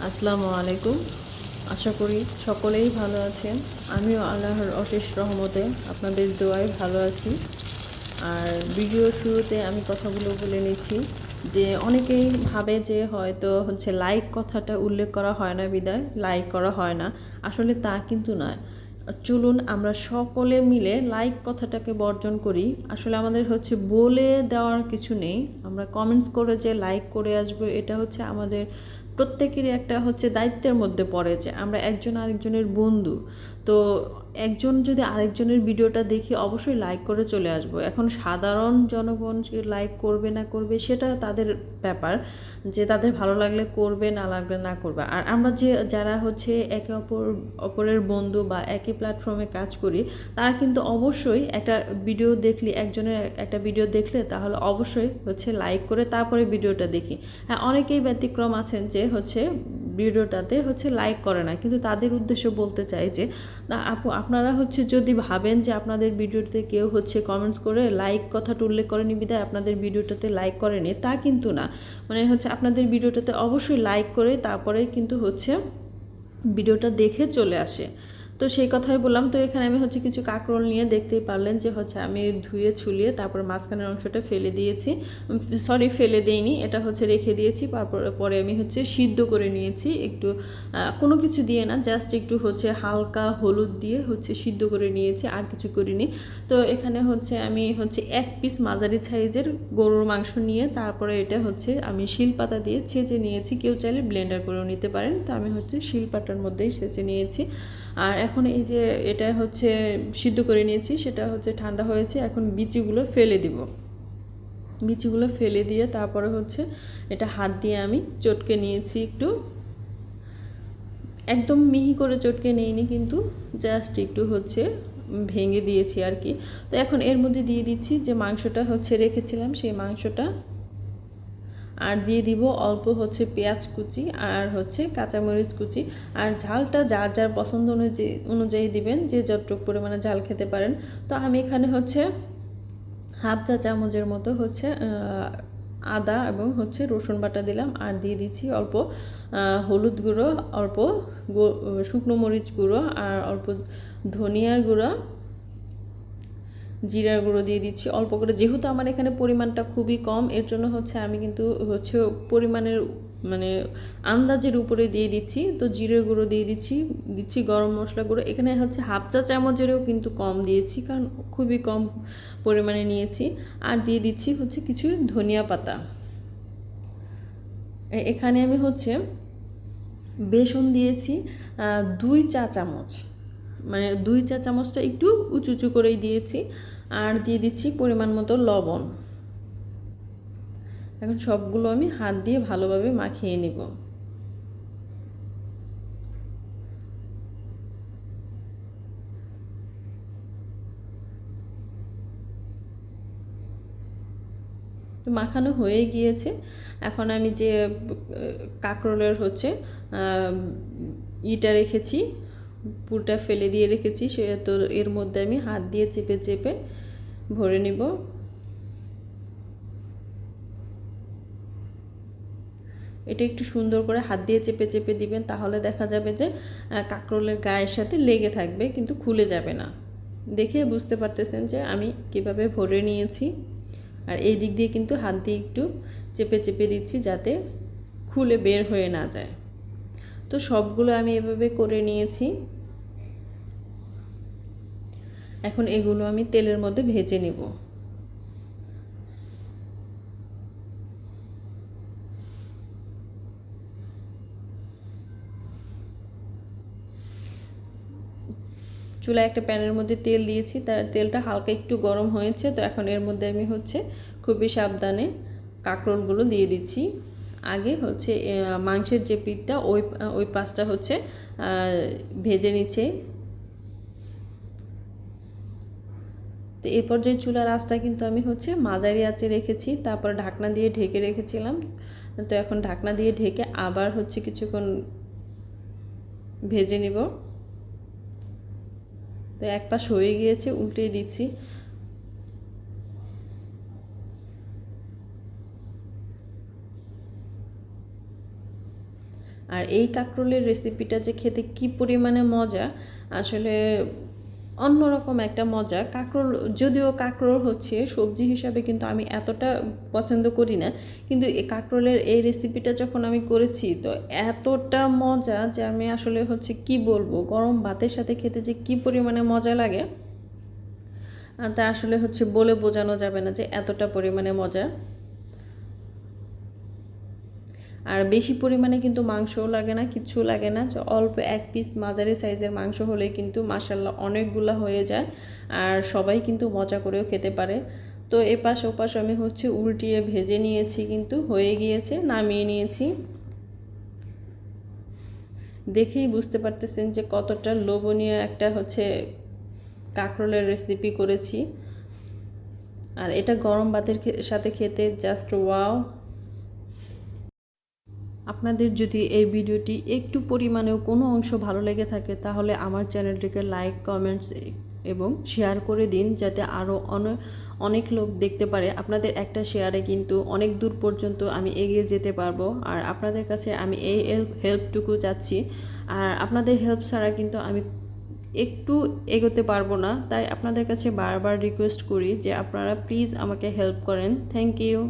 আসসালামু আলাইকুম। আশা করি সকলেই ভালো আছেন। আমিও আল্লাহর অশেষ রহমতে আপনাদের দোয়ায় ভালো আছি। আর ভিডিওর শুরুতে আমি কথাগুলো বলে নিচ্ছি যে অনেকেই ভাবে যে হয়তো লাইক কথাটা উল্লেখ করা হয় না বিদায় লাইক করা হয় না। আসলে তা কিন্তু নয়। চলুন আমরা সকলে মিলে লাইক কথাটাকে বর্জন করি। আসলে আমাদের বলে দেওয়ার কিছু নেই। আমরা কমেন্টস করে যে লাইক করে আসবো, এটা আমাদের প্রত্যেকেরই একটা দায়িত্বের মধ্যে পড়ে যে আমরা একজন আরেকজনের বন্ধু। তো একজন যদি আরেকজনের ভিডিওটা দেখি অবশ্যই লাইক করে চলে আসবো। এখন সাধারণ জনগণ লাইক করবে না করবে সেটা তাদের ব্যাপার, যে তাদের ভালো লাগলে করবে, না লাগলে না করবে। আর আমরা যে যারা একে অপরের বন্ধু বা একই প্ল্যাটফর্মে কাজ করি, তারা কিন্তু অবশ্যই একটা ভিডিও দেখলে, একজনের একটা ভিডিও দেখলে তাহলে অবশ্যই লাইক করে তারপরে ভিডিওটা দেখি। হ্যাঁ, অনেকেই ব্যতিক্রম আছেন যে ভিডিওটাতে লাইক করে না, কিন্তু তাদের উদ্দেশ্যে বলতে চাই যে আপু আপনারা যদি ভাবেন যে আপনাদের ভিডিওতে কেউ কমেন্টস করে লাইক কথাটা উল্লেখ করেনি বিধায় আপনাদের ভিডিওটাতে লাইক করেনি, তা কিন্তু না। মানে আপনাদের ভিডিওটাতে অবশ্যই লাইক করে তারপরে কিন্তু ভিডিওটা দেখে চলে আসে। তো সেই কথাই বললাম। তো এখানে আমি কিছু কাঁকরোল নিয়ে দেখতেই পারলেন যে আমি ধুয়ে ছুলিয়ে তারপর মাঝখানের অংশটা ফেলে দিয়েছি। সরি, ফেলে দেইনি, এটা রেখে দিয়েছি। পরে আমি সিদ্ধ করে নিয়েছি একটু, কোনো কিছু দিয়ে না, জাস্ট একটু হালকা হলুদ দিয়ে সিদ্ধ করে নিয়েছি, আর কিছু করিনি। তো এখানে আমি এক পিস মাঝারি সাইজের গরুর মাংস নিয়ে তারপরে এটা আমি শিলপাতা দিয়ে ছেঁচে নিয়েছি। কেউ চাইলে ব্লেন্ডার করেও নিতে পারেন, তো আমি শিলপাতার মধ্যেই ছেঁচে নিয়েছি। আর এখন এই যে এটা সিদ্ধ করে নিয়েছি, সেটা ঠান্ডা হয়েছে। এখন বিচিগুলো ফেলে দিব। বিচিগুলো ফেলে দিয়ে তারপরে এটা হাত দিয়ে আমি চটকে নিয়েছি একটু, একদম মিহি করে চটকে নিইনি, কিন্তু জাস্ট একটু ভেঙে দিয়েছি আর কি। তো এখন এর মধ্যে দিয়ে দিচ্ছি যে মাংসটা রেখেছিলাম, সেই মাংসটা, আর দিয়ে দিব অল্প পেঁয়াজ কুচি আর কাঁচামরিচ কুচি। আর ঝালটা যার যার পছন্দ অনুযায়ী দিবেন, যে যতটুকু পরিমাণে ঝাল খেতে পারেন। তো আমি এখানে হাফ চা চামচের মতো আদা এবং রসুন বাটা দিলাম, আর দিয়ে দিচ্ছি অল্প হলুদ গুঁড়ো, অল্প শুকনো মরিচ গুঁড়ো, আর অল্প ধনিয়ার গুঁড়ো, জিরার গুঁড়ো দিয়ে দিচ্ছি অল্প করে। যেহেতু আমার এখানে পরিমাণটা খুবই কম, এর জন্য আমি কিন্তু পরিমাণের মানে আন্দাজের উপরে দিয়ে দিচ্ছি। তো জিরার গুঁড়ো দিয়ে দিচ্ছি গরম মশলা গুঁড়ো। এখানে হাফ চা চামচেরও কিন্তু কম দিয়েছি, কারণ খুবই কম পরিমাণে নিয়েছি। আর দিয়ে দিচ্ছি কিছু ধনিয়া পাতা। এখানে আমি বেসন দিয়েছি 2 চা চামচ, মানে 2 চা চামচটা একটু উঁচু উঁচু করেই দিয়েছি। আর দিয়ে দিচ্ছি পরিমাণ মতো লবণ। এখন সবগুলো আমি হাত দিয়ে ভালোভাবে মাখিয়ে নিব। মাখানো হয়ে গিয়েছে। এখন আমি যে কাঁকরোলের ইটা রেখেছি, পুরটা ফেলে দিয়ে রেখেছি, সে তো এর মধ্যে আমি হাত দিয়ে চেপে চেপে ভরে নিব। এটা একটু সুন্দর করে হাত দিয়ে চেপে চেপে দিবেন, তাহলে দেখা যাবে যে কাঁকরোলের গায়ের সাথে লেগে থাকবে, কিন্তু খুলে যাবে না। দেখে বুঝতে পারতেছেন যে আমি কিভাবে ভরে নিয়েছি। আর এই দিক দিয়ে কিন্তু হাত দিয়ে একটু চেপে চেপে দিচ্ছি, যাতে খুলে বের হয়ে না যায়। তো সবগুলো আমি এভাবে করে নিয়েছি। এখন এগুলো আমি তেলের মধ্যে ভেজে নেব। চুলায় একটা প্যানের মধ্যে তেল দিয়েছি, তার তেলটা হালকা একটু গরম হয়েছে। তো এখন এর মধ্যে আমি খুবই সাবধানে কাঁকরোলগুলো দিয়ে দিচ্ছি। আগে মাংসের যে পিঠটা ওই পাশটা ভেজে নিচ্ছে। তো এই পর্যায়ে চুলার আঁচটা কিন্তু আমি মাঝারি আঁচে রেখেছি, তারপর ঢাকনা দিয়ে ঢেকে রেখেছিলাম। তো এখন ঢাকনা দিয়ে ঢেকে আবার কিছুক্ষণ ভেজে নিব। তো এক পাশ হয়ে গিয়েছে, উল্টে দিচ্ছি। আর এই কাঁকরোলের রেসিপিটা যে খেতে কি পরিমাণে মজা, আসলে অন্যরকম একটা মজা। কাঁকরোল, যদিও কাঁকরোল হচ্ছে সবজি হিসাবে কিন্তু আমি এতটা পছন্দ করি না, কিন্তু এই কাঁকরোলের এই রেসিপিটা যখন আমি করেছি তো এতটা মজা যে আমি আসলে হচ্ছে কি বলবো, গরম ভাতের সাথে খেতে যে কি পরিমাণে মজা লাগে তা আসলে হচ্ছে বলে বোঝানো যাবে না যে এতটা পরিমাণে মজা। আর বেশি পরিমাণে কিন্তু মাংসও লাগে না, কিচ্ছু লাগে না, যে অল্প এক পিস মাঝারি সাইজের মাংস হলে কিন্তু মাশাল্লাহ অনেকগুলা হয়ে যায়, আর সবাই কিন্তু মজা করেও খেতে পারে। তো এপাশ ওপাশ আমি হচ্ছে উল্টিয়ে ভেজে নিয়েছি, কিন্তু হয়ে গিয়েছে, নামিয়ে নিয়েছি। দেখেই বুঝতে পারতেছেন যে কতটা লোভনীয় একটা হচ্ছে কাঁকরোলের রেসিপি করেছি। আর এটা গরম ভাতের সাথে খেতে জাস্ট ওয়াও। আপনাদের যদি এই ভিডিওটি একটু পরিমাণেও কোনো অংশ ভালো লেগে থাকে তাহলে আমার চ্যানেলটিকে লাইক, কমেন্টস এবং শেয়ার করে দিন, যাতে আরও অনেক লোক দেখতে পারে। আপনাদের একটা শেয়ারে কিন্তু অনেক দূর পর্যন্ত আমি এগিয়ে যেতে পারবো, আর আপনাদের কাছে আমি এই হেল্পটুকু চাচ্ছি। আর আপনাদের হেল্প ছাড়া কিন্তু আমি একটু এগোতে পারবো না, তাই আপনাদের কাছে বারবার রিকোয়েস্ট করি যে আপনারা প্লিজ আমাকে হেল্প করেন। Thank you.